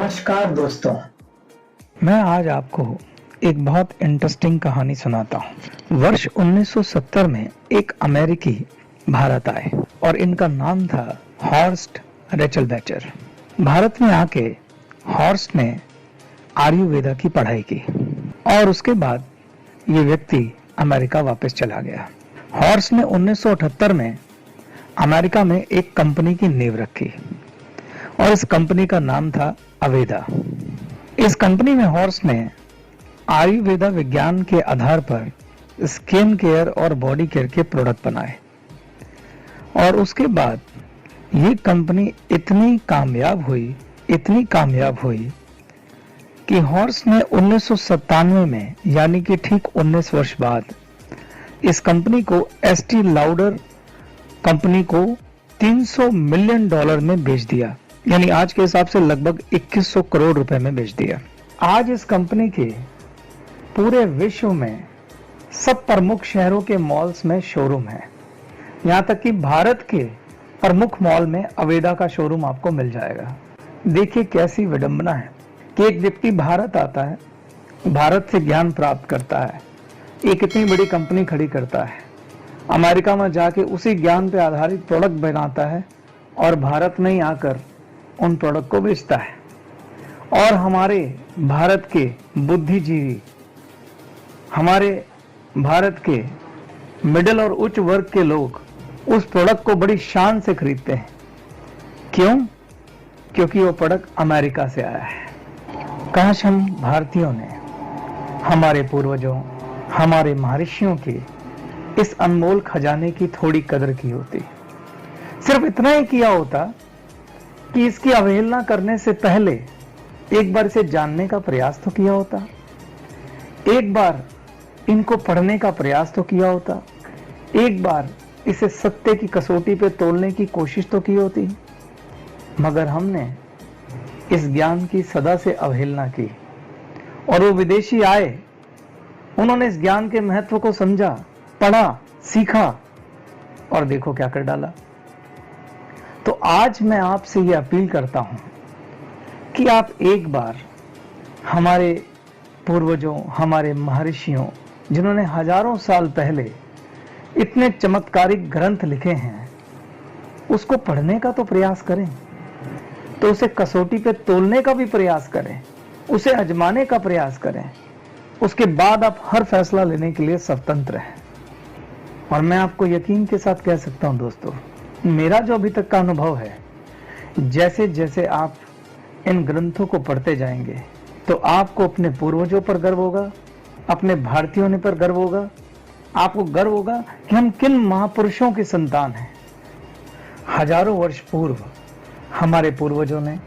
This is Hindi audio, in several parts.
नमस्कार दोस्तों। मैं आज आपको एक बहुत इंटरेस्टिंग कहानी सुनाता हूँ। वर्ष 1970 में एक अमेरिकी भारत आए और इनका नाम था हॉर्स्ट रेचलबैचर। भारत में आके हॉर्स्ट ने आयुर्वेदा की पढ़ाई की और उसके बाद ये व्यक्ति अमेरिका वापस चला गया। हॉर्स्ट ने 1978 में अमेरिका में एक कंपनी की नींव रखी और इस कंपनी का नाम था अवेदा। इस कंपनी में हॉर्स्ट ने आयुर्वेदा विज्ञान के आधार पर स्किन केयर और बॉडी केयर के प्रोडक्ट बनाए और उसके बाद ये कंपनी इतनी कामयाब हुई कि हॉर्स्ट ने 1997 में यानी कि ठीक 19 वर्ष बाद इस कंपनी को एस्टी लाउडर कंपनी को $300 मिलियन में बेच दिया, यानी आज के हिसाब से लगभग 2100 करोड़ रुपए में बेच दिया। आज इस कंपनी के पूरे विश्व में सब प्रमुख शहरों के मॉल्स में शोरूम है। यहाँ तक कि भारत के प्रमुख मॉल में अवेदा का शोरूम आपको मिल जाएगा। देखिए कैसी विडंबना है कि एक व्यक्ति भारत आता है, भारत से ज्ञान प्राप्त करता है, एक इतनी बड़ी कंपनी खड़ी करता है, अमेरिका में जाके उसी ज्ञान पे आधारित प्रोडक्ट बनाता है और भारत में ही आकर उन प्रोडक्ट को बेचता है। और हमारे भारत के बुद्धिजीवी, हमारे भारत के मिडिल और उच्च वर्ग के लोग उस प्रोडक्ट को बड़ी शान से खरीदते हैं। क्यों? क्योंकि वो प्रोडक्ट अमेरिका से आया है। काश हम भारतीयों ने हमारे पूर्वजों, हमारे महर्षियों के इस अनमोल खजाने की थोड़ी कदर की होती। सिर्फ इतना ही किया होता कि इसकी अवहेलना करने से पहले एक बार इसे जानने का प्रयास तो किया होता, एक बार इनको पढ़ने का प्रयास तो किया होता, एक बार इसे सत्य की कसौटी पे तोलने की कोशिश तो की होती। मगर हमने इस ज्ञान की सदा से अवहेलना की और वो विदेशी आए, उन्होंने इस ज्ञान के महत्व को समझा, पढ़ा, सीखा और देखो क्या कर डाला। तो आज मैं आपसे ये अपील करता हूं कि आप एक बार हमारे पूर्वजों, हमारे महर्षियों, जिन्होंने हजारों साल पहले इतने चमत्कारिक ग्रंथ लिखे हैं, उसको पढ़ने का तो प्रयास करें, तो उसे कसौटी पे तोलने का भी प्रयास करें, उसे आजमाने का प्रयास करें। उसके बाद आप हर फैसला लेने के लिए स्वतंत्र हैं। और मैं आपको यकीन के साथ कह सकता हूं दोस्तों, मेरा जो अभी तक का अनुभव है, जैसे जैसे आप इन ग्रंथों को पढ़ते जाएंगे तो आपको अपने पूर्वजों पर गर्व होगा, अपने भारतीय होने पर गर्व होगा, आपको गर्व होगा कि हम किन महापुरुषों की संतान हैं। हजारों वर्ष पूर्व हमारे पूर्वजों ने,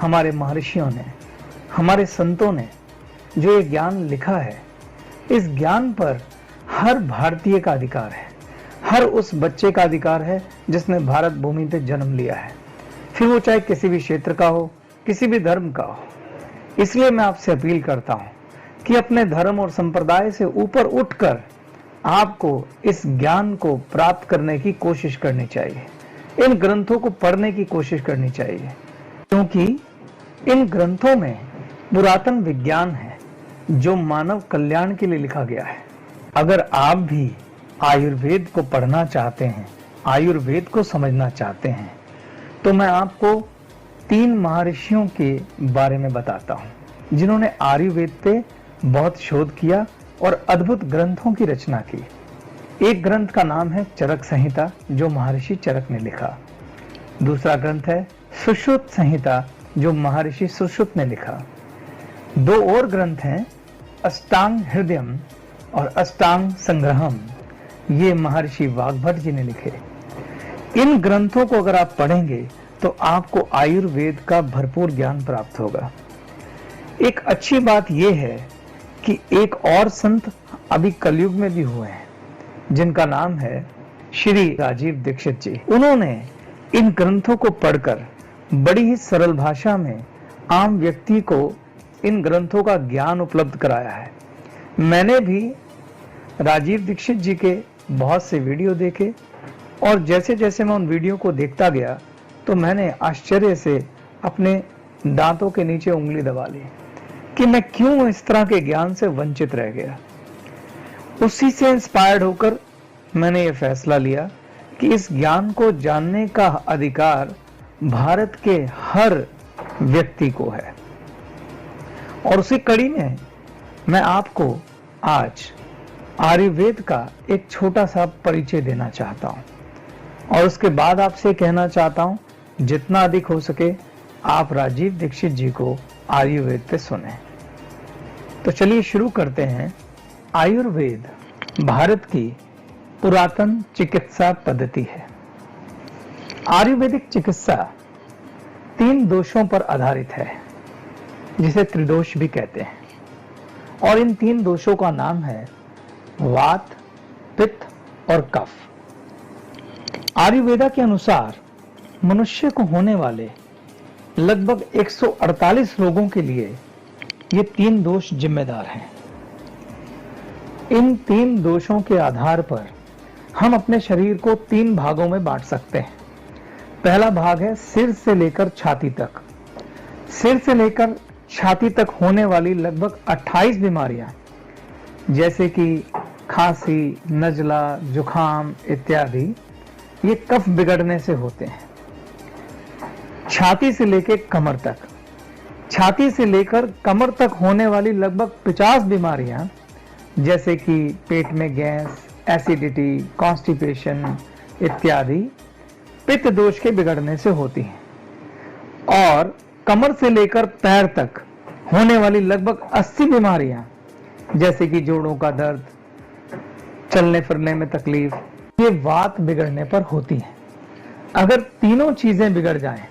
हमारे महर्षियों ने, हमारे संतों ने जो ये ज्ञान लिखा है, इस ज्ञान पर हर भारतीय का अधिकार है, हर उस बच्चे का अधिकार है जिसने भारत भूमि पे जन्म लिया है, फिर वो चाहे किसी भी क्षेत्र का हो, किसी भी धर्म का हो। इसलिए मैं आपसे अपील करता हूं कि अपने धर्म और संप्रदाय से ऊपर उठकर आपको इस ज्ञान को प्राप्त करने की कोशिश करनी चाहिए, इन ग्रंथों को पढ़ने की कोशिश करनी चाहिए, क्योंकि इन ग्रंथों में पुरातन विज्ञान है जो मानव कल्याण के लिए लिखा गया है। अगर आप भी आयुर्वेद को पढ़ना चाहते हैं, आयुर्वेद को समझना चाहते हैं, तो मैं आपको 3 महर्षियों के बारे में बताता हूं जिन्होंने आयुर्वेद पे बहुत शोध किया और अद्भुत ग्रंथों की रचना की। एक ग्रंथ का नाम है चरक संहिता, जो महर्षि चरक ने लिखा। दूसरा ग्रंथ है सुश्रुत संहिता, जो महर्षि सुश्रुत ने लिखा। 2 और ग्रंथ हैं अष्टांग हृदयम और अष्टांग संग्रहम, ये महर्षि वाग्भट जी ने लिखे। इन ग्रंथों को अगर आप पढ़ेंगे तो आपको आयुर्वेद का भरपूर ज्ञान प्राप्त होगा। एक अच्छी बात यह है कि एक और संत अभी कलयुग में भी हुए हैं, जिनका नाम है श्री राजीव दीक्षित जी। उन्होंने इन ग्रंथों को पढ़कर बड़ी ही सरल भाषा में आम व्यक्ति को इन ग्रंथों का ज्ञान उपलब्ध कराया है। मैंने भी राजीव दीक्षित जी के बहुत से वीडियो देखे और जैसे जैसे मैं उन वीडियो को देखता गया तो मैंने आश्चर्य से अपने दांतों के नीचे उंगली दबा ली कि मैं क्यों इस तरह के ज्ञान से वंचित रह गया। उसी से इंस्पायर्ड होकर मैंने ये फैसला लिया कि इस ज्ञान को जानने का अधिकार भारत के हर व्यक्ति को है। और उसी कड़ी में मैं आपको आज आयुर्वेद का एक छोटा सा परिचय देना चाहता हूं और उसके बाद आपसे कहना चाहता हूं जितना अधिक हो सके आप राजीव दीक्षित जी को आयुर्वेद पे सुने। तो चलिए शुरू करते हैं। आयुर्वेद भारत की पुरातन चिकित्सा पद्धति है। आयुर्वेदिक चिकित्सा 3 दोषों पर आधारित है जिसे त्रिदोष भी कहते हैं, और इन 3 दोषों का नाम है वात, पित्त और कफ। आयुर्वेदा के अनुसार मनुष्य को होने वाले लगभग 148 रोगों के लिए ये 3 दोष जिम्मेदार हैं। इन 3 दोषों के आधार पर हम अपने शरीर को 3 भागों में बांट सकते हैं। पहला भाग है सिर से लेकर छाती तक। सिर से लेकर छाती तक होने वाली लगभग 28 बीमारियां जैसे कि खांसी, नजला, जुखाम इत्यादि ये कफ बिगड़ने से होते हैं। छाती से लेकर कमर तक, छाती से लेकर कमर तक होने वाली लगभग 50 बीमारियां जैसे कि पेट में गैस, एसिडिटी, कॉन्स्टिपेशन इत्यादि पित्त दोष के बिगड़ने से होती हैं। और कमर से लेकर पैर तक होने वाली लगभग 80 बीमारियां जैसे कि जोड़ों का दर्द, चलने फिरने में तकलीफ, ये वात बिगड़ने पर होती हैं। अगर तीनों चीजें बिगड़ जाएं,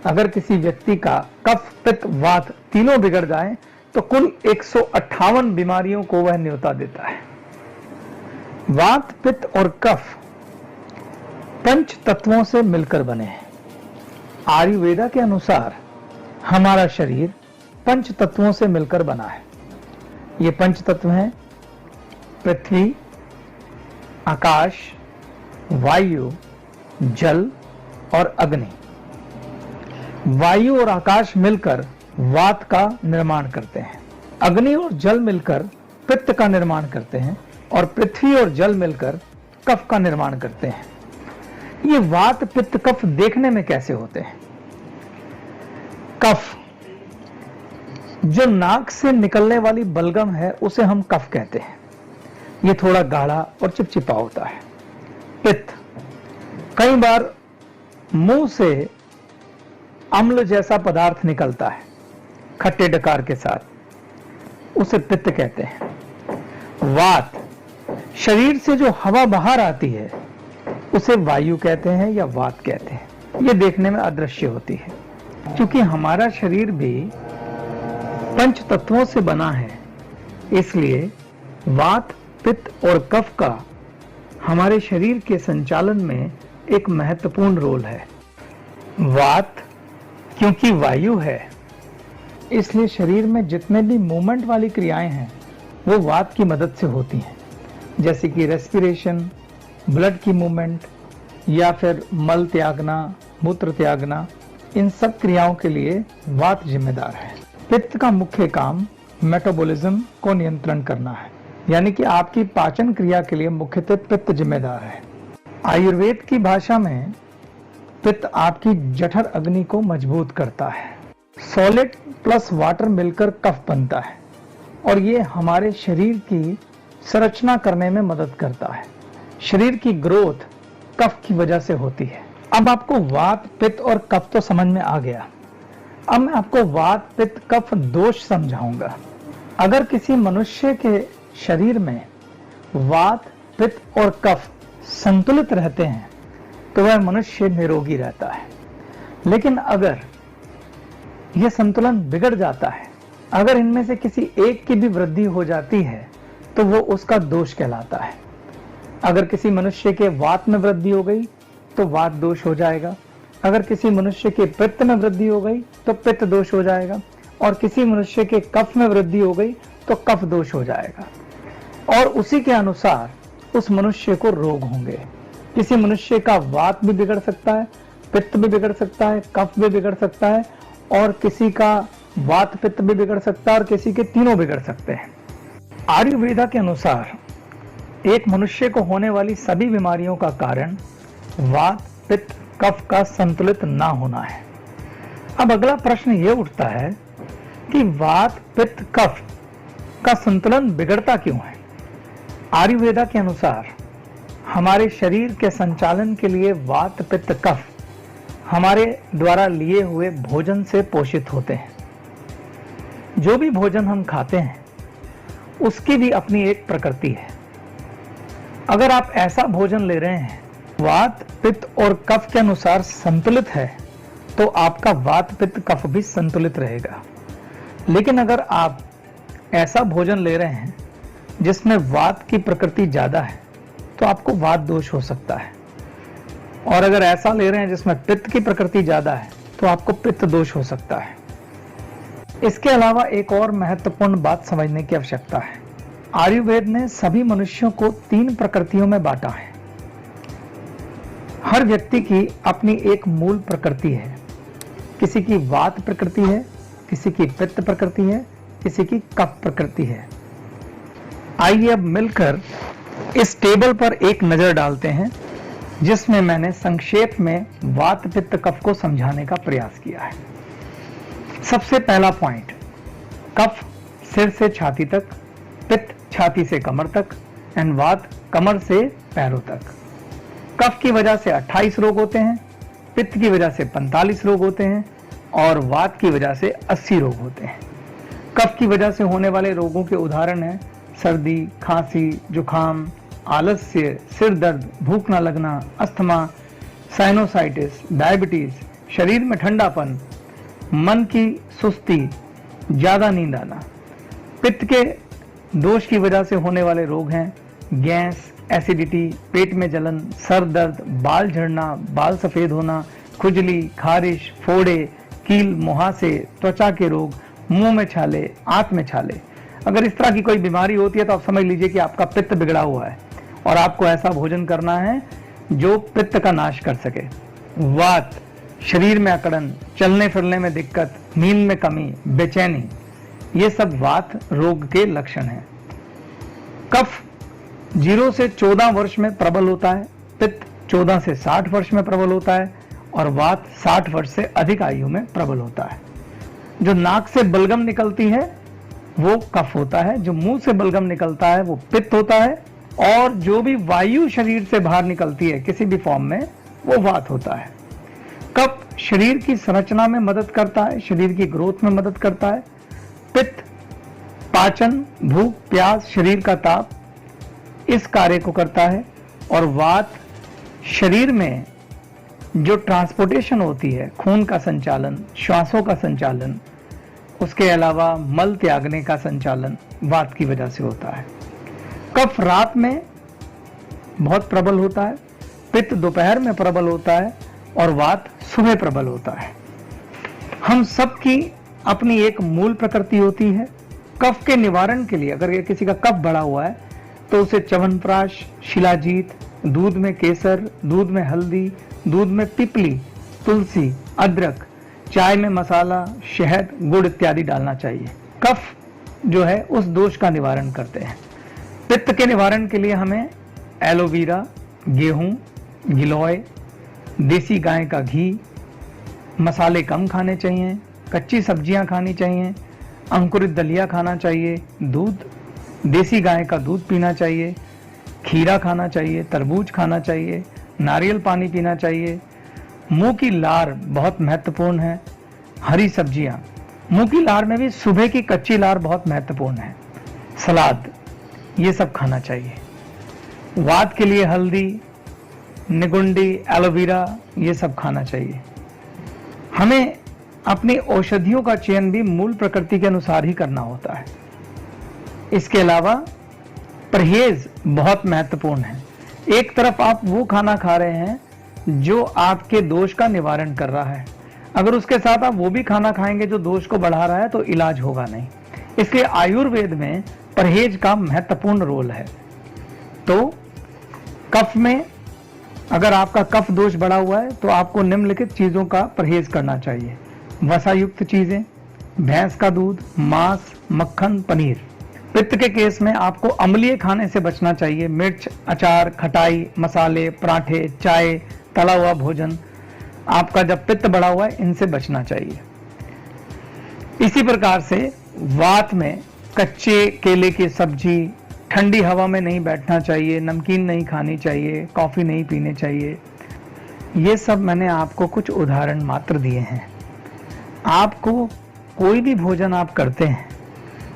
अगर किसी व्यक्ति का कफ, पित्त, वात तीनों बिगड़ जाएं, तो कुल 158 बीमारियों को वह न्योता देता है। वात, पित्त और कफ 5 तत्वों से मिलकर बने हैं। आयुर्वेदा के अनुसार हमारा शरीर 5 तत्वों से मिलकर बना है। ये 5 तत्व हैं पृथ्वी, आकाश, वायु, जल और अग्नि। वायु और आकाश मिलकर वात का निर्माण करते हैं, अग्नि और जल मिलकर पित्त का निर्माण करते हैं और पृथ्वी और जल मिलकर कफ का निर्माण करते हैं। ये वात, पित्त, कफ देखने में कैसे होते हैं? कफ, जो नाक से निकलने वाली बलगम है उसे हम कफ कहते हैं। ये थोड़ा गाढ़ा और चिपचिपा होता है। पित्त, कई बार मुंह से अम्ल जैसा पदार्थ निकलता है खट्टे डकार के साथ, उसे पित्त कहते हैं। वात, शरीर से जो हवा बाहर आती है उसे वायु कहते हैं या वात कहते हैं। ये देखने में अदृश्य होती है। क्योंकि हमारा शरीर भी 5 तत्वों से बना है, इसलिए वात, पित्त और कफ का हमारे शरीर के संचालन में एक महत्वपूर्ण रोल है। वात, क्योंकि वायु है, इसलिए शरीर में जितने भी मूवमेंट वाली क्रियाएं हैं वो वात की मदद से होती हैं, जैसे कि रेस्पिरेशन, ब्लड की मूवमेंट या फिर मल त्यागना, मूत्र त्यागना, इन सब क्रियाओं के लिए वात जिम्मेदार है। पित्त का मुख्य काम मेटाबॉलिज्म को नियंत्रण करना है, यानी कि आपकी पाचन क्रिया के लिए मुख्यतः पित्त जिम्मेदार है। आयुर्वेद की भाषा में पित्त आपकी जठर अग्नि को मजबूत करता है। सॉलिड प्लस वाटर मिलकर कफ बनता है और ये हमारे शरीर की संरचना करने में मदद करता है। शरीर की ग्रोथ कफ की वजह से होती है। अब आपको वात, पित्त और कफ तो समझ में आ गया। अब मैं आपको वात, पित्त, कफ दोष समझाऊंगा। अगर किसी मनुष्य के शरीर में वात, पित्त और कफ संतुलित रहते हैं तो वह मनुष्य निरोगी रहता है। लेकिन अगर यह संतुलन बिगड़ जाता है, अगर इनमें से किसी एक की भी वृद्धि हो जाती है तो वो उसका दोष कहलाता है। अगर किसी मनुष्य के वात में वृद्धि हो गई तो वात दोष हो जाएगा, अगर किसी मनुष्य के पित्त में वृद्धि हो गई तो पित्त दोष हो जाएगा, और किसी मनुष्य के कफ में वृद्धि हो गई तो कफ दोष हो जाएगा। और उसी के अनुसार उस मनुष्य को रोग होंगे। किसी मनुष्य का वात भी बिगड़ सकता है, पित्त भी बिगड़ सकता है, कफ भी बिगड़ सकता है, और किसी का वात पित्त भी बिगड़ सकता है और किसी के तीनों बिगड़ सकते हैं। आयुर्वेदा के अनुसार एक मनुष्य को होने वाली सभी बीमारियों का कारण वात पित्त कफ का संतुलित ना होना है। अब अगला प्रश्न ये उठता है कि वात पित्त कफ का संतुलन बिगड़ता क्यों है? आयुर्वेदा के अनुसार हमारे शरीर के संचालन के लिए वात पित्त कफ हमारे द्वारा लिए हुए भोजन से पोषित होते हैं। जो भी भोजन हम खाते हैं उसकी भी अपनी एक प्रकृति है। अगर आप ऐसा भोजन ले रहे हैं वात पित्त और कफ के अनुसार संतुलित है तो आपका वात पित्त कफ भी संतुलित रहेगा। लेकिन अगर आप ऐसा भोजन ले रहे हैं जिसमें वात की प्रकृति ज्यादा है तो आपको वात दोष हो सकता है, और अगर ऐसा ले रहे हैं जिसमें पित्त की प्रकृति ज्यादा है तो आपको पित्त दोष हो सकता है। इसके अलावा एक और महत्वपूर्ण बात समझने की आवश्यकता है। आयुर्वेद ने सभी मनुष्यों को 3 प्रकृतियों में बांटा है। हर व्यक्ति की अपनी एक मूल प्रकृति है। किसी की वात प्रकृति है, किसी की पित्त प्रकृति है, किसी की कफ प्रकृति है। आइए अब मिलकर इस टेबल पर एक नजर डालते हैं जिसमें मैंने संक्षेप में वात पित्त कफ को समझाने का प्रयास किया है। सबसे पहला पॉइंट, कफ सिर से छाती तक, पित्त छाती से कमर तक एंड वात कमर से पैरों तक। कफ की वजह से 28 रोग होते हैं, पित्त की वजह से 45 रोग होते हैं और वात की वजह से 80 रोग होते हैं। कफ की वजह से होने वाले रोगों के उदाहरण हैं सर्दी, खांसी, जुखाम, आलस्य, सिर दर्द, भूख न लगना, अस्थमा, साइनोसाइटिस, डायबिटीज, शरीर में ठंडापन, मन की सुस्ती, ज्यादा नींद आना। पित्त के दोष की वजह से होने वाले रोग हैं गैस, एसिडिटी, पेट में जलन, सर दर्द, बाल झड़ना, बाल सफेद होना, खुजली, खारिश, फोड़े, कील, मुहासे, त्वचा के रोग, मुंह में छाले, आंख में छाले। अगर इस तरह की कोई बीमारी होती है तो आप समझ लीजिए कि आपका पित्त बिगड़ा हुआ है और आपको ऐसा भोजन करना है जो पित्त का नाश कर सके। वात, शरीर में अकड़न, चलने फिरने में दिक्कत, नींद में कमी, बेचैनी, ये सब वात रोग के लक्षण हैं। कफ 0 से 14 वर्ष में प्रबल होता है, पित्त 14 से 60 वर्ष में प्रबल होता है और वात 60 वर्ष से अधिक आयु में प्रबल होता है। जो नाक से बलगम निकलती है वो कफ होता है, जो मुंह से बलगम निकलता है वो पित्त होता है और जो भी वायु शरीर से बाहर निकलती है किसी भी फॉर्म में वो वात होता है। कफ शरीर की संरचना में मदद करता है, शरीर की ग्रोथ में मदद करता है। पित्त पाचन, भूख, प्यास, शरीर का ताप, इस कार्य को करता है और वात शरीर में जो ट्रांसपोर्टेशन होती है, खून का संचालन, श्वासों का संचालन, उसके अलावा मल त्यागने का संचालन वात की वजह से होता है। कफ रात में बहुत प्रबल होता है, पित्त दोपहर में प्रबल होता है और वात सुबह प्रबल होता है। हम सबकी अपनी एक मूल प्रकृति होती है। कफ के निवारण के लिए अगर ये किसी का कफ बढ़ा हुआ है तो उसे च्यवनप्राश, शिलाजीत, दूध में केसर, दूध में हल्दी, दूध में पिपली, तुलसी, अदरक, चाय में मसाला, शहद, गुड़ इत्यादि डालना चाहिए। कफ जो है उस दोष का निवारण करते हैं। पित्त के निवारण के लिए हमें एलोवेरा, गेहूं, गिलोय, देसी गाय का घी, मसाले कम खाने चाहिए, कच्ची सब्जियां खानी चाहिए, अंकुरित दलिया खाना चाहिए, दूध, देसी गाय का दूध पीना चाहिए, खीरा खाना चाहिए, तरबूज खाना चाहिए, नारियल पानी पीना चाहिए। मुंह की लार बहुत महत्वपूर्ण है। हरी सब्जियां, मुंह की लार में भी सुबह की कच्ची लार बहुत महत्वपूर्ण है। सलाद, ये सब खाना चाहिए। वात के लिए हल्दी, निगुंडी, एलोवेरा, ये सब खाना चाहिए। हमें अपनी औषधियों का चयन भी मूल प्रकृति के अनुसार ही करना होता है। इसके अलावा परहेज बहुत महत्वपूर्ण है। एक तरफ आप वो खाना खा रहे हैं जो आपके दोष का निवारण कर रहा है, अगर उसके साथ आप वो भी खाना खाएंगे जो दोष को बढ़ा रहा है तो इलाज होगा नहीं। इसलिए आयुर्वेद में परहेज का महत्वपूर्ण रोल है। तो कफ में अगर आपका कफ दोष बढ़ा हुआ है तो आपको निम्नलिखित चीजों का परहेज करना चाहिए। वसा युक्त चीजें, भैंस का दूध, मांस, मक्खन, पनीर। पित्त के केस में आपको अम्लीय खाने से बचना चाहिए। मिर्च, अचार, खटाई, मसाले, पराठे, चाय, तला हुआ भोजन। आपका जब पित्त बढ़ा हुआ है, इनसे बचना चाहिए। इसी प्रकार से वात में कच्चे केले की सब्जी, ठंडी हवा में नहीं बैठना चाहिए, नमकीन नहीं खानी चाहिए, कॉफी नहीं पीनी चाहिए। ये सब मैंने आपको कुछ उदाहरण मात्र दिए हैं। आपको कोई भी भोजन आप करते हैं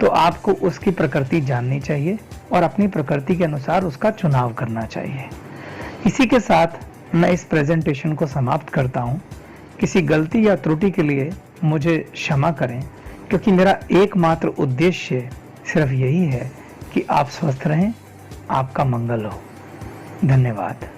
तो आपको उसकी प्रकृति जाननी चाहिए और अपनी प्रकृति के अनुसार उसका चुनाव करना चाहिए। इसी के साथ मैं इस प्रेजेंटेशन को समाप्त करता हूँ। किसी गलती या त्रुटि के लिए मुझे क्षमा करें, क्योंकि मेरा एकमात्र उद्देश्य सिर्फ यही है कि आप स्वस्थ रहें, आपका मंगल हो। धन्यवाद।